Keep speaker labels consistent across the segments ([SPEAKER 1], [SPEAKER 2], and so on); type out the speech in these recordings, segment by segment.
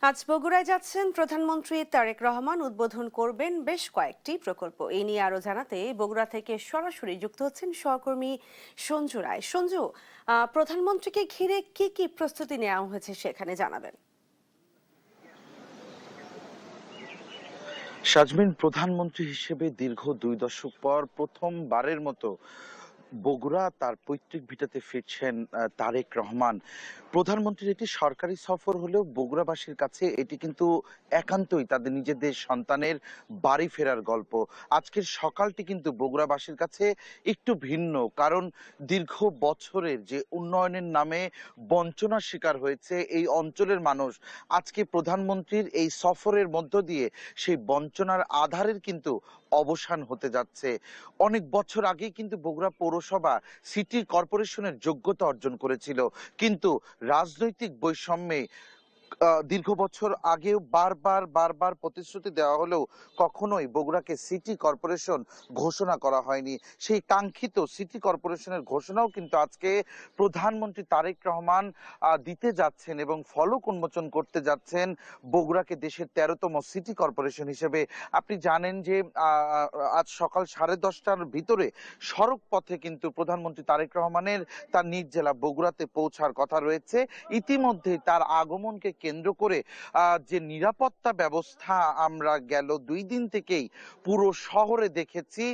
[SPEAKER 1] আজ বগুড়ায় যাচ্ছেন প্রধানমন্ত্রী তারেক রহমান। উদ্বোধন করবেন বেশ কয়েকটি প্রকল্প। এই নিয়ে আরো জানাতে বগুড়া থেকে সরাসরি যুক্ত হচ্ছেন সহকর্মী সঞ্জু রায়। সঞ্জু, প্রধানমন্ত্রীকে ঘিরে কি কি প্রস্তুতি নেওয়া হয়েছে সেখানে জানাবেন।
[SPEAKER 2] শাজমিন, প্রধানমন্ত্রী হিসেবে দীর্ঘ ২ দশক পর প্রথমবারের মতো বগুড়া তার পৈতৃক ভিটাতে ফিরছেন তারেক রহমান। প্রধানমন্ত্রীর একটি সরকারি সফর হলেও বগুড়াবাসীর কাছে এটি কিন্তু একান্তই তাদের নিজেদের সন্তানের বাড়ি ফেরার গল্প। আজকের সকালটি কিন্তু বগুড়াবাসীর কাছে একটু ভিন্ন, কারণ দীর্ঘ বছরের যে উন্নয়নের নামে বঞ্চনার শিকার হয়েছে এই অঞ্চলের মানুষ, আজকে প্রধানমন্ত্রীর এই সফরের মধ্য দিয়ে সেই বঞ্চনার আধারের কিন্তু অবসান হতে যাচ্ছে। অনেক বছর আগেই কিন্তু বগুড়া পৌরসভা সিটি কর্পোরেশনের যোগ্যতা অর্জন করেছিল, কিন্তু রাজনৈতিক বৈষম্যে দীর্ঘ বছর আগেও বারবার বারবার প্রতিশ্রুতি দেওয়া হলেও কখনোই বগুড়াকে সিটি কর্পোরেশন ঘোষণা করা হয়নি। সেই কাঙ্ক্ষিত সিটি কর্পোরেশনের ঘোষণাও কিন্তু আজকে প্রধানমন্ত্রী তারেক রহমান দিতে যাচ্ছেন এবং ফলক উন্মোচন করতে যাচ্ছেন বগুড়াকে দেশের ১৩তম সিটি কর্পোরেশন হিসেবে। আপনি জানেন যে আজ সকাল 10:30টার ভিতরে সড়ক পথে কিন্তু প্রধানমন্ত্রী তারেক রহমানের তার নিজ জেলা বগুড়াতে পৌঁছার কথা রয়েছে। ইতিমধ্যে তার আগমনকে কেন্দ্র করে যে নিরাপত্তা ব্যবস্থা আমরা গেল ২ দিন থেকেই পুরো শহরে দেখেছি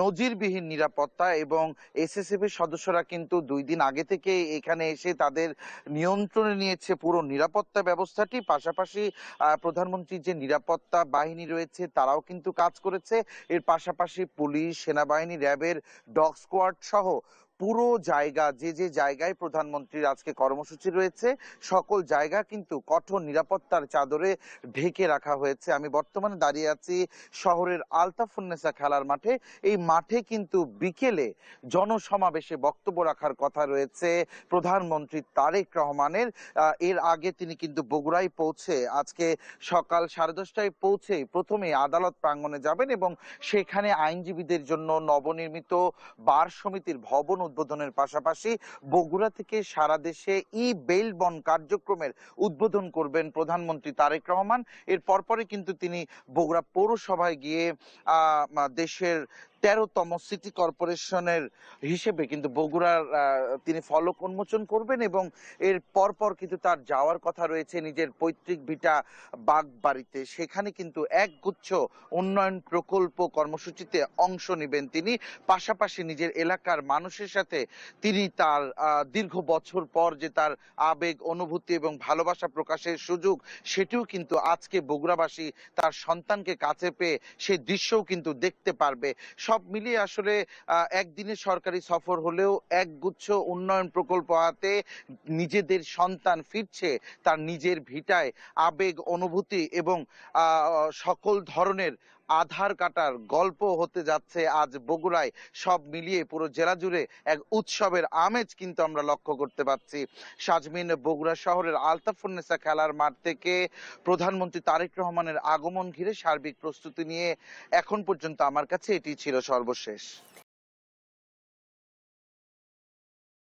[SPEAKER 2] নজিরবিহীন নিরাপত্তা, এবং এসএসএফ এর সদস্যরা কিন্তু ২ দিন আগে থেকে এখানে এসে তাদের নিয়ন্ত্রণে নিয়েছে পুরো নিরাপত্তা ব্যবস্থাটি। পাশাপাশি প্রধানমন্ত্রীর যে নিরাপত্তা বাহিনী রয়েছে তারাও কিন্তু কাজ করেছে। এর পাশাপাশি পুলিশ, সেনাবাহিনী, র্যাবের ডগ স্কোয়াড সহ পুরো জায়গা, যে যে জায়গায় প্রধানমন্ত্রীর আজকে কর্মসূচি রয়েছে সকল জায়গা কিন্তু কঠোর নিরাপত্তার চাদরে ঢেকে রাখা হয়েছে। আমি বর্তমানে দাঁড়িয়ে আছি শহরের আলতাফুন্নেসা খেলার মাঠে। এই মাঠে কিন্তু বিকেলে জনসমাবেশে বক্তব্য রাখার কথা রয়েছে প্রধানমন্ত্রী তারেক রহমানের। এর আগে তিনি কিন্তু বগুড়ায় পৌঁছে আজকে সকাল 10:30টায় পৌঁছে প্রথমে আদালত প্রাঙ্গণে যাবেন এবং সেখানে আইনজীবীদের জন্য নবনির্মিত বার সমিতির ভবন উদ্বোধনের পাশাপাশি বগুড়া থেকে সারা দেশে ই বেইল বন্ড কার্যক্রমের উদ্বোধন করবেন প্রধানমন্ত্রী তারেক রহমান। এর পরপরই কিন্তু তিনি বগুড়া পৌরসভায় গিয়ে দেশের ১৩তম সিটি কর্পোরেশনের হিসেবে কিন্তু বগুড়ার তিনি ফলক উন্মোচন করবেন, এবং এর পরপর কিন্তু তার যাওয়ার কথা রয়েছে নিজের পৈতৃক ভিটা বাগবাড়িতে। সেখানে কিন্তু একগুচ্ছ উন্নয়ন প্রকল্প কর্মসূচিতে অংশ নেবেন তিনি। পাশাপাশি নিজের এলাকার মানুষের সাথে তিনি তার দীর্ঘ বছর পর যে তার আবেগ, অনুভূতি এবং ভালোবাসা প্রকাশের সুযোগ, সেটিও কিন্তু আজকে বগুড়াবাসী তার সন্তানকে কাছে পেয়ে সেই দৃশ্যও কিন্তু দেখতে পারবে। সব মিলিয়ে আসলে একদিনের সরকারি সফর হলেও একগুচ্ছ উন্নয়ন প্রকল্প হাতে নিজেদের সন্তান ফিরছে তার নিজের ভিটায়। আবেগ, অনুভূতি এবং সকল ধরনের আধার কাটার গল্প হতে যাচ্ছে আজ বগুড়ায়। সব মিলিয়ে পুরো জেলা জুড়ে এক উৎসবের আমেজ কিন্তু আমরা লক্ষ্য করতে পারছি। সাজমিন, বগুড়া শহরের আলতাফুন্নেসা খেলার মাঠ থেকে প্রধানমন্ত্রী তারেক রহমানের আগমন ঘিরে সার্বিক প্রস্তুতি নিয়ে এখন পর্যন্ত আমার কাছে এটি ছিল সর্বশেষ।